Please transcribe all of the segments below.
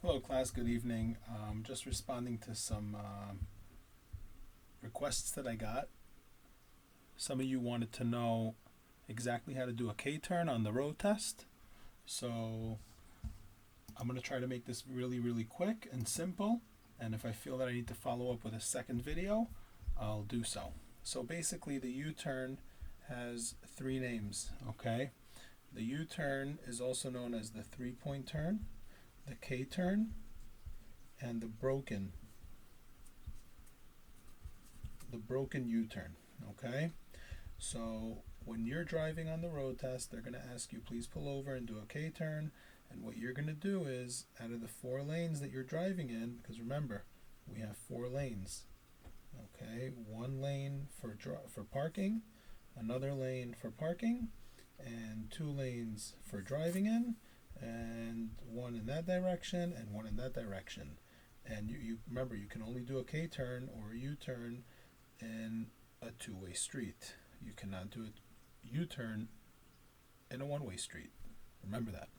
Hello, class. Good evening. Just responding to some requests that I got. Some of you wanted to know exactly how to do a K-turn on the road test. So I'm going to try to make this really, really quick and simple. And if I feel that I need to follow up with a second video, I'll do so. So basically the U-turn has three names, okay? The U-turn is also known as the three-point turn, the K-turn, and the broken U-turn, okay? So when you're driving on the road test, they're going to ask you, please pull over and do a K-turn. And what you're going to do is, out of the 4 lanes that you're driving in, because remember, we have 4 lanes, okay? 1 lane for parking, another lane for parking, and 2 lanes for driving in, and 1 in that direction and 1 in that direction. And you remember, you can only do a K-turn or a U-turn in a 2-way street. You cannot do a U-turn in a 1-way street. Remember that.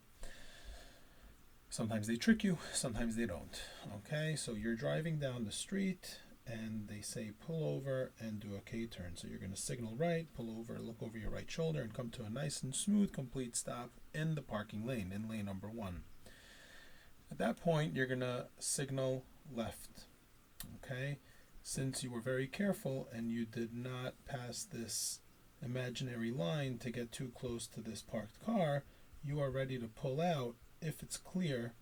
Sometimes they trick you, sometimes they don't. Okay, so you're driving down the street and they say pull over and do a K-turn. So you're going to signal right, pull over, look over your right shoulder, and come to a nice and smooth, complete stop in the parking lane, in lane number 1. At that point, you're going to signal left. Okay, since you were very careful and you did not pass this imaginary line to get too close to this parked car, you are ready to pull out if it's clear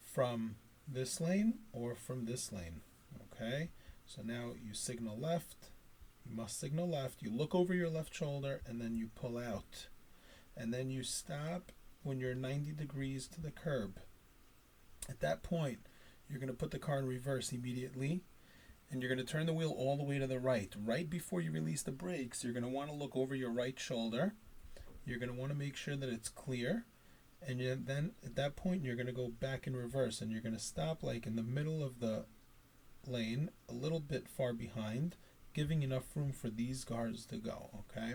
from this lane or from this lane. Okay, so now you signal left, you must signal left, you look over your left shoulder, and then you pull out. And then you stop when you're 90 degrees to the curb. At that point, you're going to put the car in reverse immediately, and you're going to turn the wheel all the way to the right. Right before you release the brakes, you're going to want to look over your right shoulder. You're going to want to make sure that it's clear. And then at that point, you're going to go back in reverse, and you're going to stop like in the middle of the lane, a little bit far behind, giving enough room for these cars to go, okay?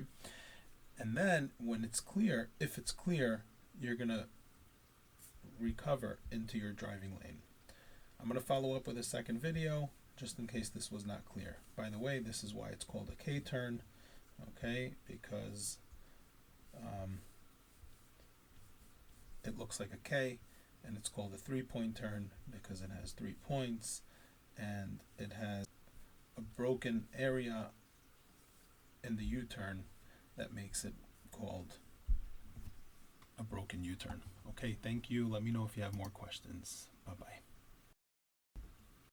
And then when it's clear, if it's clear, you're going to recover into your driving lane. I'm going to follow up with a second video just in case this was not clear. By the way, this is why it's called a K-turn, okay? Because it looks like a K, and it's called a three-point turn because it has 3 points and it has a broken area in the U-turn that makes it called a broken U-turn. Okay, thank you. Let me know if you have more questions. Bye-bye.